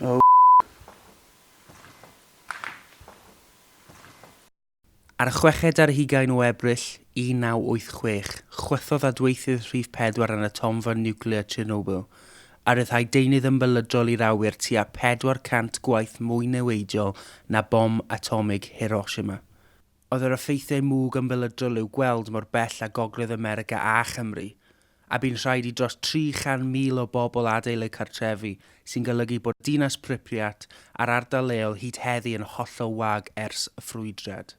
Oh. Ar y 6 ar 20 o Ebrill 1986, chwythodd adweithydd Rhif 4 yn y tomfa niwclear Chernobyl, a ryddhau deunydd ymbelydrol i'r awyr tua 400 gwaith mwy newidiol na bom atomig Hiroshima. Oedd yr effeithiau mwg ymbelydrol i'w gweld mor bell a Gogledd America a Chymru, a bu'n rhaid i dros 300,000 o bobl adael eu cartrefi, sy'n golygu bod dinas Pripyat a'r ardal leol hyd heddi yn hollol wag ers y ffrwydriad.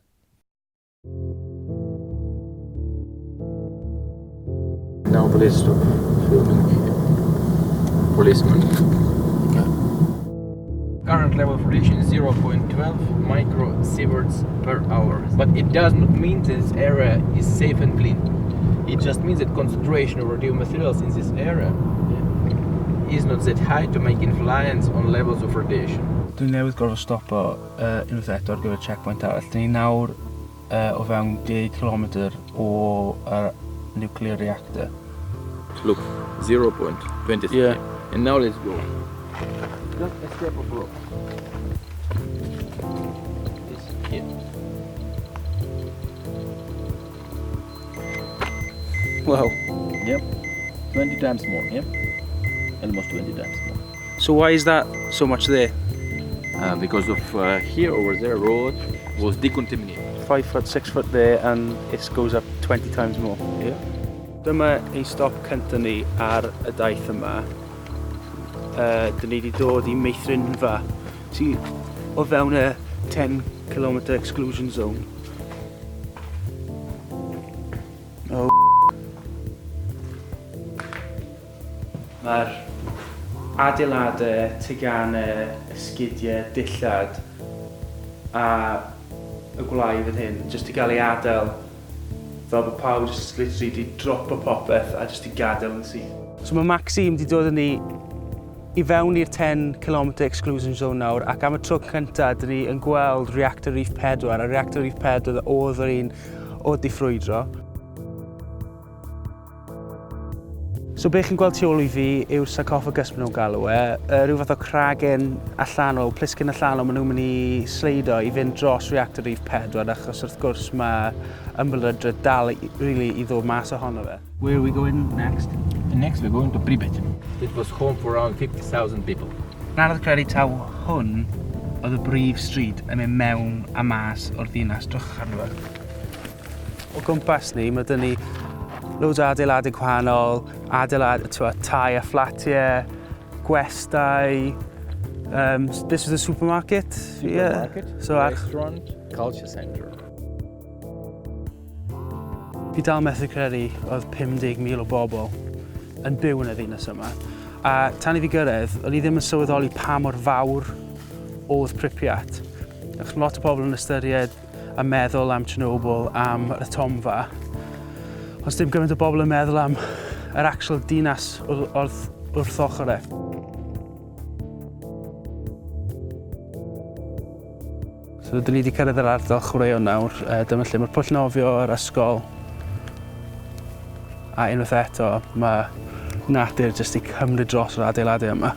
Now police stop filming. Policeman. Okay. Current level of radiation is 0.12 microsieverts per hour. But it does not mean this area is safe and clean. It just means that concentration of radiomaterials in this area is not that high to make influence on levels of radiation. Dwi'n newydd gorfod stopo unwaith eto ar gyfer checkpoint arall. Dyn ni nawr o fewn 10 km o'r nuclear reactor. Look, 0.23. Yeah. And now let's go. Just a step of rock. This here. Wow. Yep. 20 times more, yep. Almost 20 times more. So why is that so much there? Because of here over there road was decontaminated. 5 foot, 6 foot there and it goes up 20 times more. Yeah. Dyma ei stop cyntaf ni ar y daith yma. Dyn ni wedi dod I Meithrinfa sy'n o fewn y 10 km exclusion zone. Oh. Mae'r adeiladau, teganau, esgidiau, dillad a y gwlau fydd hyn jyst I gael ei adael fel bod pawb jyst literally di drop o popeth a jyst I gadael yn syth. So mae Maxime wedi dod â ni I fewn i'r 10 km exclusion zone nawr ac am y tro cyntaf dyn ni yn gweld reactor Rhif 4 a reactor Rhif 4 oedd yr un oedd di ffrwydro. So be chi'n gweld tu ôl I fi yw'r sarcophagus maen nhw'n galw rhyw fath o cragen allanol, plisgyn allanol maen nhw'n mynd I sleido I fynd dros reactor Rhif 4 achos wrth gwrs mae ymbelydrol dal really I ddod mas ohono fe. Where are we going next? Next we're going to Pripyat. It was home for around 50,000 people. Na'r credu taw hwn oedd y brif stryd yn mynd mewn a mas o'r ddinas drwch arno fe. O gwmpas ni mae dyn ni loads o adeiladau gwahanol, tai a fflatiau, gwestai. This was a supermarket? Supermarket, yeah. So restaurant, culture center. Fi dal methu credu oedd 50,000 o bobl yn byw yn y ddinas yma. A tan I fi gyrraedd, o'n I ddim yn sylweddoli pa mor fawr oedd Pripyat. Achos lot o bobl yn ystyried a meddwl am Chernobyl, am y tomfa. Os dim gymaint o bobl yn meddwl am yr actual dinas wrth ochr e. So dyn ni wedi cyrraedd yr ardal chwaraeon nawr. Dyma lle mae'r pwll nofio yr ysgol. A unwaith eto mae natur jyst I cymryd dros yr adeiladau yma.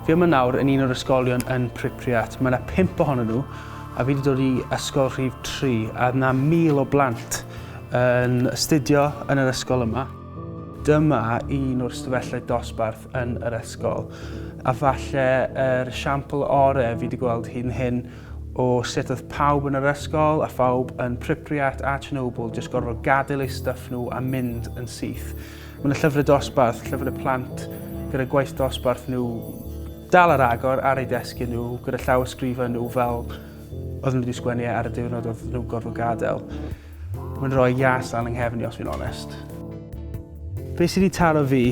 Fi yma nawr yn un o'r ysgolion yn Pripyat. Mae yna 5 ohonyn nhw a fi wedi dod I ysgol Rhif 3 a yna 1,000 o blant yn astudio yn yr ysgol yma. Dyma un o'r stafellau dosbarth yn yr ysgol a falle yr esiampl orau fi wedi gweld hyn o sut oedd pawb yn yr ysgol a phawb yn Pripyat a Chernobyl jyst gorfod gadael eu stuff nhw a mynd yn syth. Mae yna llyfrau dosbarth, llyfrau plant gyda gwaith dosbarth nhw dal ar agor ar eu desgyn nhw gyda llawysgrifau nhw fel oedd nhw wedi sgwennu ar y diwrnod oedd nhw gorfod gadael. Mae'n rhoi ias lan yng nghefn I os fi'n onest. Be sydd wedi taro fi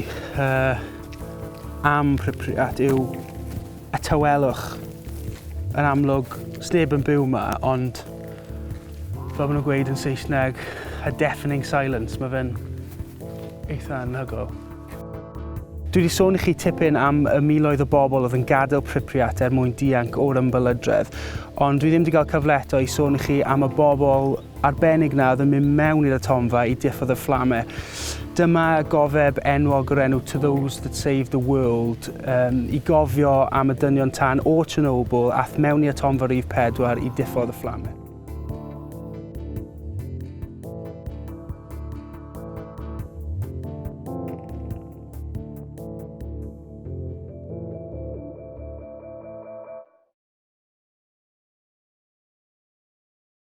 am Pripyat yw y tawelwch. Yn amlwg, sneb yn byw yma, ond fel maen nhw'n gweud yn Saesneg, a deafening silence, mae fe'n eitha anhygoel. Dwi wedi sôn i chi tipyn am y miloedd o bobl oedd yn gadael Pripyat mwyn dianc o'r ymbelydredd, ond dwi ddim wedi cael cyfle eto i sôn i chi am y bobl arbennig na oedd yn mynd mewn i'r atomfa i diffodd y fflamau. Dyma gofeb enwog o'r enw To Those That Saved the World, i gofio am y dynion tan o Chernobyl aeth mewn i atomfa rhif 4 i diffodd y fflamau.